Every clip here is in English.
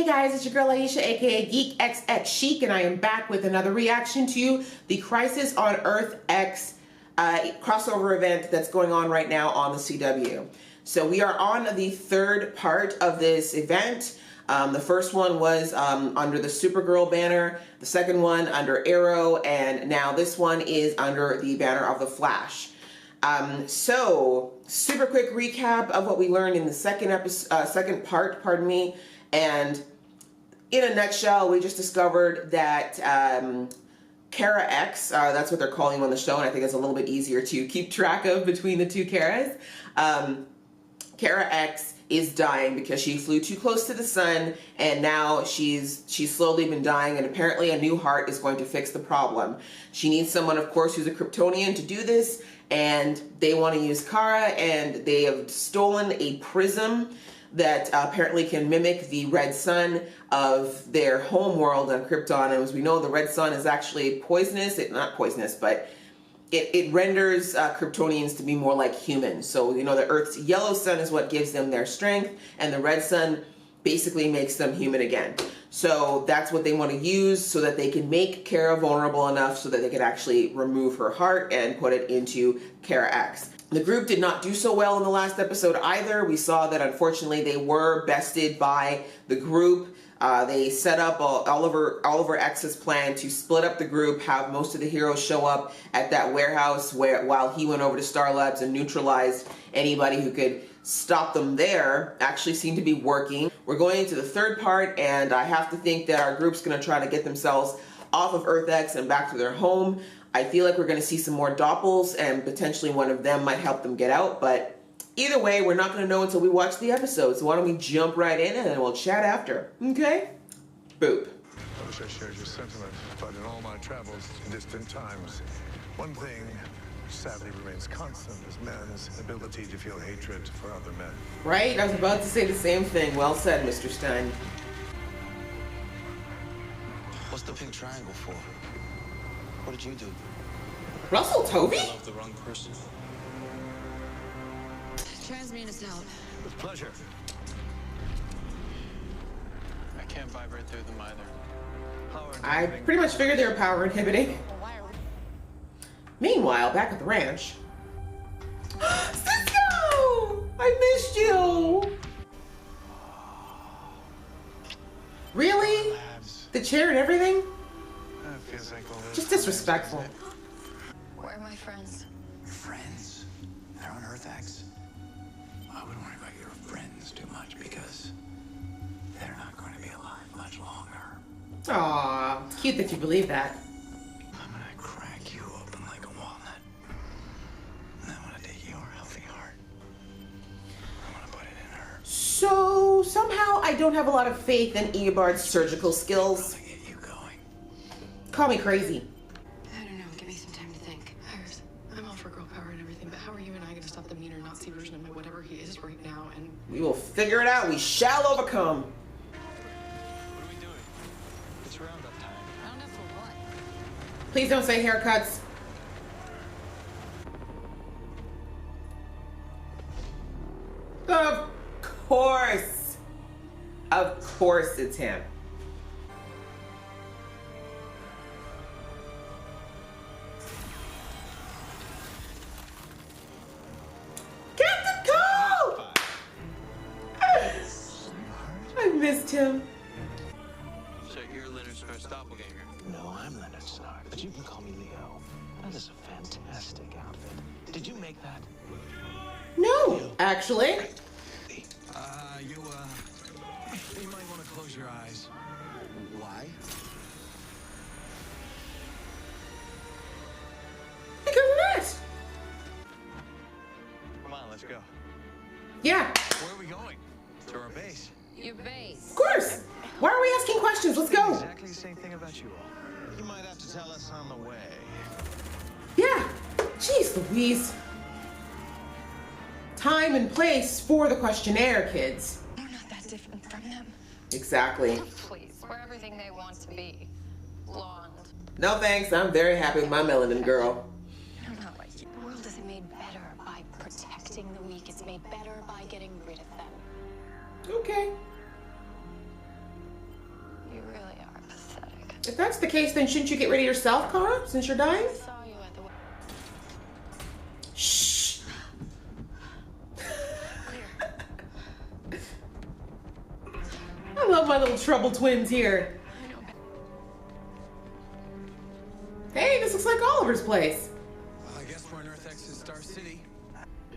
Hey guys, it's your girl Aisha, aka Geek XX Chic, and I am back with another reaction to the Crisis on Earth X crossover event that's going on right now on the CW. So we are on the third part of this event. The first one was under the Supergirl banner, the second one under Arrow, and now this one is under the banner of the Flash. So super quick recap of what we learned in the second part, and in a nutshell, we just discovered that Kara X, that's what they're calling him on the show, and I think it's a little bit easier to keep track of between the two Karas. Kara X is dying because she flew too close to the sun, and now she's slowly been dying, and apparently a new heart is going to fix the problem. She needs someone, of course, who's a Kryptonian to do this, and they want to use Kara, and they have stolen a prism that apparently can mimic the red sun of their home world on Krypton. And as we know, the red sun is actually poisonous. Not poisonous, but it renders Kryptonians to be more like humans. So, you know, the Earth's yellow sun is what gives them their strength, and the red sun basically makes them human again. So that's what they want to use so that they can make Kara vulnerable enough so that they can actually remove her heart and put it into Kara X. The group did not do so well in the last episode either. We saw that unfortunately they were bested by the group. They set up Oliver X's plan to split up the group, have most of the heroes show up at that warehouse while he went over to Star Labs and neutralized anybody who could stop them there. Actually seemed to be working. We're going into the third part, and I have to think that our group's going to try to get themselves off of Earth X and back to their home. I feel like we're going to see some more doppels, and potentially one of them might help them get out, but either way, we're not going to know until we watch the episode, so why don't we jump right in and then we'll chat after, okay? Boop. I wish I shared your sentiment, but in all my travels to distant times, one thing sadly remains constant is man's ability to feel hatred for other men. Right? I was about to say the same thing. Well said, Mr. Stein. What's the pink triangle for? What did you do? Russell Tovey? I love the wrong person. Transmute us out. With pleasure. I can't vibrate through them either. I pretty much figured they were power inhibiting. Meanwhile, back at the ranch. Cisco! I missed you! Really? The chair and everything? Just disrespectful. Where are my friends? Your friends? They're on Earth X. I wouldn't worry about your friends too much because they're not going to be alive much longer. Aw, it's cute that you believe that. I'm gonna crack you open like a walnut. And I'm gonna take your healthy heart. I'm gonna put it in her. So, somehow I don't have a lot of faith in Eobard's surgical skills. Get you going. Call me crazy. I don't know. Give me some time to think. Iris, I'm all for girl power and everything, but how are you and I going to stop the meaner Nazi version of my whatever he is right now? And We will figure it out. We shall overcome. What are we doing? It's roundup time. I don't know for what. Please don't say haircuts. Of course. Of course it's him. Captain Cole! I missed him. So you're Leonard Stark's doppelganger. No, I'm Leonard Stark, but you can call me Leo. That is a fantastic outfit. Did you make that? No, actually. You might want to close your eyes. Why? Because of that. Come on, let's go. Yeah, Where are we going? To our base. Your base. of course. Why are we asking questions? Let's go. Exactly the same thing about you all. You might have to tell us on the way. Yeah. Jeez Louise. Time and place for the questionnaire, kids. We're not that different from them. Exactly. Please. We're everything they want to be. Blonde. No thanks. I'm very happy with my melanin girl. I'm not like you. The world isn't made better by protecting the weak. It's made better by getting rid of them. Okay. If that's the case, then shouldn't you get rid of yourself, Kara, since you're dying? I saw you at the Shh. I love my little trouble twins here. Hey, this looks like Oliver's place. Well, I guess we're in Earth X's Star City.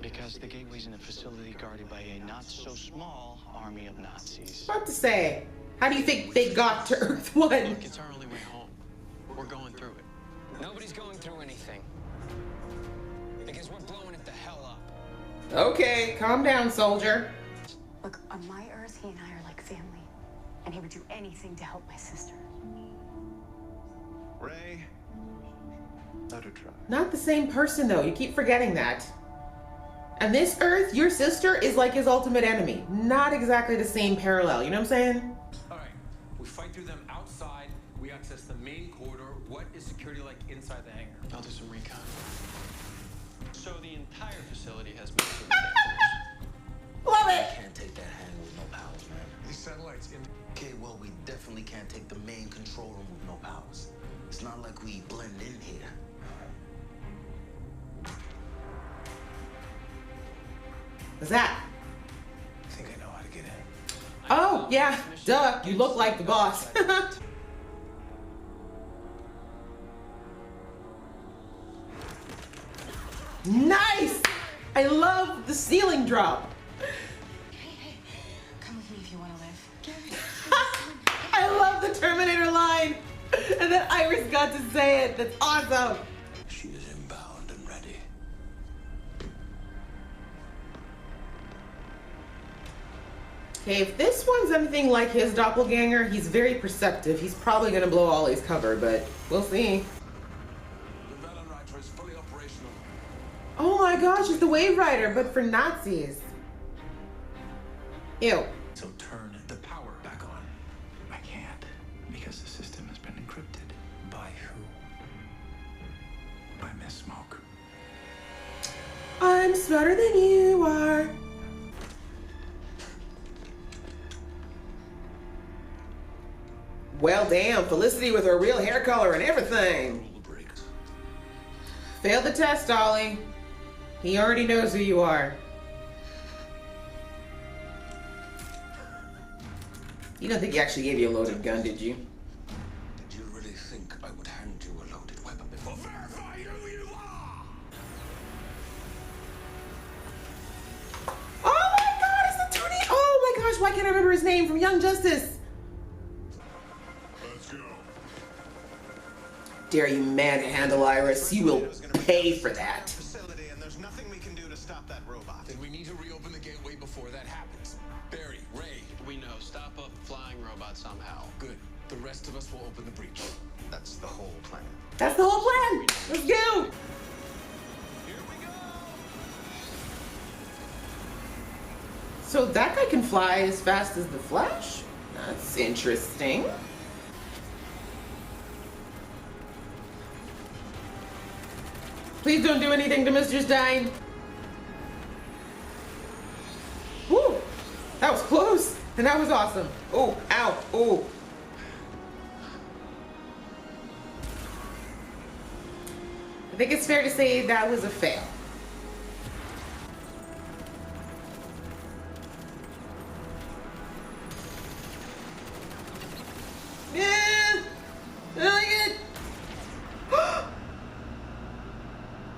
Because the gateway's in a facility guarded by a not-so-small army of Nazis. About to say, how do you think they got to Earth 1? Look, it's our only way home. We're going through it. Nobody's going through anything. Because we're blowing it the hell up. Okay, calm down, soldier. Look, on my Earth, he and I are like family. And he would do anything to help my sister. Ray, let her try. Not the same person, though. You keep forgetting that. And this Earth, your sister is like his ultimate enemy. Not exactly the same parallel. You know what I'm saying? All right, we fight through them outside. We access the main corridor. What is security like inside the hangar? I'll do some recon. So the entire facility has military cameras. Love it. Can't take that hangar with no powers, man. These satellites in. Okay, well, we definitely can't take the main control room with no powers. It's not like we blend in here. What's that? I think I know how to get in. Oh, yeah. Duh. You look like the boss. Nice! I love the ceiling drop. Hey, come with me if you want to live. I love the Terminator line. And then Iris got to say it. That's awesome. She is inbound and ready. Okay, if this one's anything like his doppelganger, he's very perceptive. He's probably gonna blow Ollie's cover, but we'll see. The Velenrider is fully operational. Oh my gosh, it's the Wave Rider, but for Nazis. Ew. So turn the power back on. I can't, because the system has been encrypted. By who? By Miss Smoke. I'm smarter than you are. Well, damn, Felicity with her real hair color and everything. Roll the brakes. Failed the test, Ollie. He already knows who you are. You don't think he actually gave you a loaded gun, did you? Did you really think I would hand you a loaded weapon before? Verify who you are! Oh my god, it's the Tony! Oh my gosh, why can't I remember his name from Young Justice? Let's go. Dare you manhandle Iris, you will pay for that. Facility, and there's nothing we can do to stop that robot. Then we need to reopen the gateway before that happens. Barry, Ray, We know. Stop a flying robot somehow. good. The rest of us will open the breach. That's the whole plan. That's the whole plan! Let's go! Here we go! So that guy can fly as fast as the Flash? That's interesting. Please don't do anything to Mr. Stein. Woo! That was close, and that was awesome. Oh, ow, oh. I think it's fair to say that was a fail. Yeah, I like it.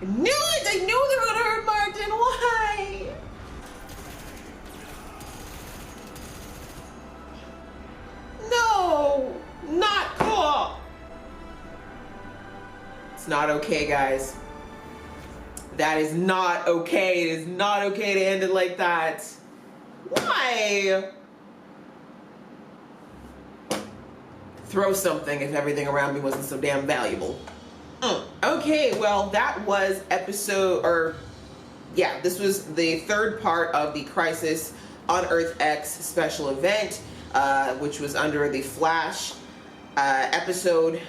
I knew it! I knew they were gonna hurt Martin. Why? No, not cool. It's not okay, guys. That is not okay. It is not okay to end it like that. Why? Throw something if everything around me wasn't so damn valuable. Okay, well, that was this was the third part of the Crisis on Earth X special event, which was under the Flash episode.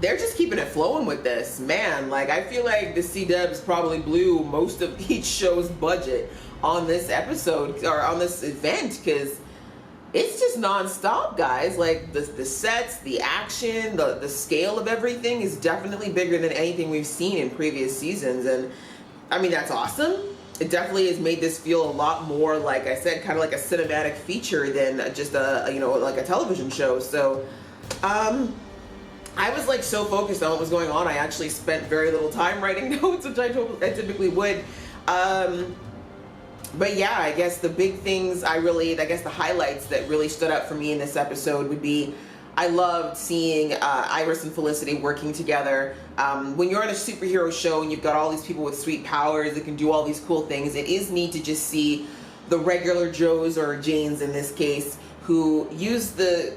They're just keeping it flowing with this, man. Like, I feel like the C-Dubs probably blew most of each show's budget on this episode, or on this event, because it's just non-stop, guys. Like the sets, the action, the scale of everything is definitely bigger than anything we've seen in previous seasons. And I mean, that's awesome. It definitely has made this feel a lot more, like I said, kind of like a cinematic feature than just a, you know, like a television show. So I was like so focused on what was going on, I actually spent very little time writing notes, which I typically would. But yeah, I guess the big things I guess the highlights that really stood out for me in this episode would be, I loved seeing Iris and Felicity working together. When you're on a superhero show and you've got all these people with sweet powers that can do all these cool things, it is neat to just see the regular Joes, or Janes in this case, who use the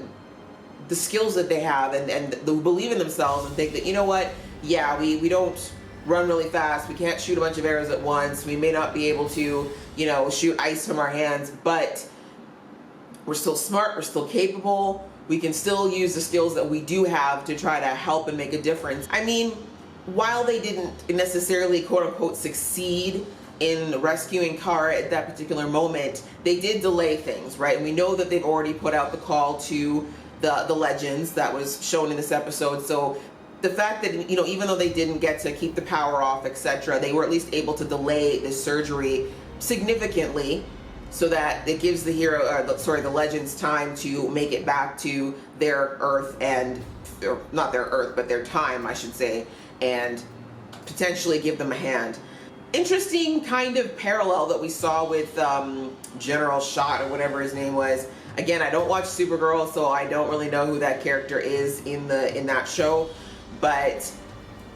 skills that they have and believe in themselves and think that, you know what, yeah, we don't run really fast, we can't shoot a bunch of arrows at once, we may not be able to, you know, shoot ice from our hands, but we're still smart, we're still capable, we can still use the skills that we do have to try to help and make a difference. I mean, while they didn't necessarily quote-unquote succeed in rescuing Kara at that particular moment, they did delay things, right? And we know that they've already put out the call to the legends that was shown in this episode. So the fact that, you know, even though they didn't get to keep the power off, etc., they were at least able to delay the surgery significantly, so that it gives the the legends time to make it back to their Earth, and or not their Earth, but their time, I should say, and potentially give them a hand. Interesting kind of parallel that we saw with General Shot, or whatever his name was. Again, I don't watch Supergirl, so I don't really know who that character is in that show, but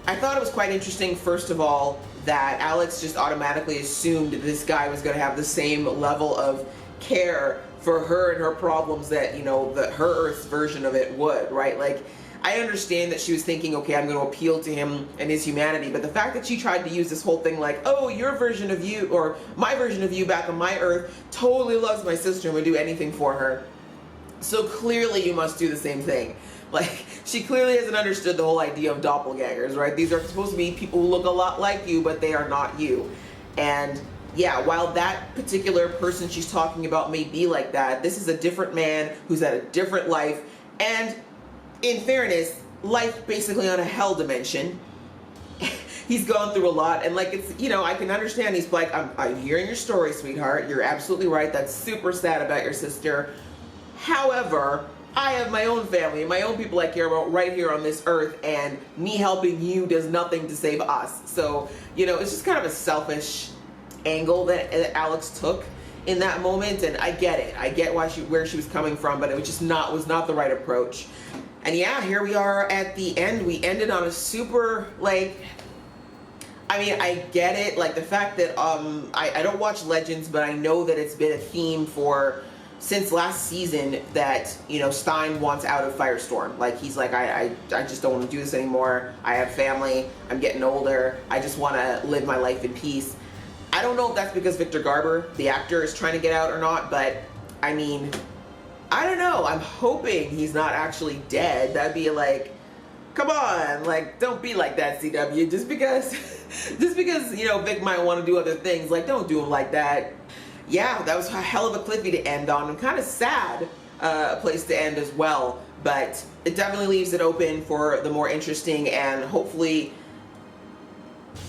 I thought it was quite interesting, first of all, that Alex just automatically assumed this guy was going to have the same level of care for her and her problems that, you know, her Earth's version of it would, right? Like, I understand that she was thinking, okay, I'm going to appeal to him and his humanity, but the fact that she tried to use this whole thing like, oh, your version of you, or my version of you back on my Earth totally loves my sister and would do anything for her, so clearly you must do the same thing. Like, she clearly hasn't understood the whole idea of doppelgangers, right? These are supposed to be people who look a lot like you, but they are not you. And yeah, while that particular person she's talking about may be like that, this is a different man who's had a different life, and in fairness, life basically on a hell dimension. He's gone through a lot, and like, it's, you know, I can understand. He's like, I'm hearing your story, sweetheart. You're absolutely right. That's super sad about your sister. However, I have my own family, my own people I care about right here on this Earth, and me helping you does nothing to save us. So, you know, it's just kind of a selfish angle that Alex took in that moment, and I get it. I get where she was coming from, but it was just not the right approach. And yeah, here we are at the end. We ended on a super, like, I mean, I get it. Like, the fact that I don't watch Legends, but I know that it's been a theme since last season that, you know, Stein wants out of Firestorm. Like, he's like, I just don't want to do this anymore. I have family. I'm getting older. I just want to live my life in peace. I don't know if that's because Victor Garber, the actor, is trying to get out or not, but I mean, I don't know. I'm hoping he's not actually dead. That'd be like, come on, like, don't be like that, CW. Just because, you know, Vic might want to do other things, like, don't do him like that. Yeah, that was a hell of a cliffy to end on, and kind of sad place to end as well, but it definitely leaves it open for the more interesting, and hopefully,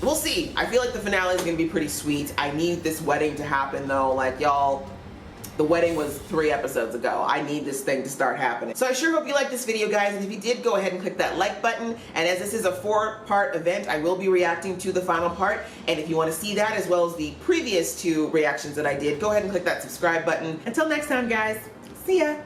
we'll see. I feel like the finale is going to be pretty sweet. I need this wedding to happen, though. Like, y'all, the wedding was 3 episodes ago. I need this thing to start happening. So I sure hope you liked this video, guys, and if you did, go ahead and click that like button. And as this is a 4-part event, I will be reacting to the final part, and if you want to see that as well as the previous 2 reactions that I did, go ahead and click that subscribe button. Until next time, guys, see ya!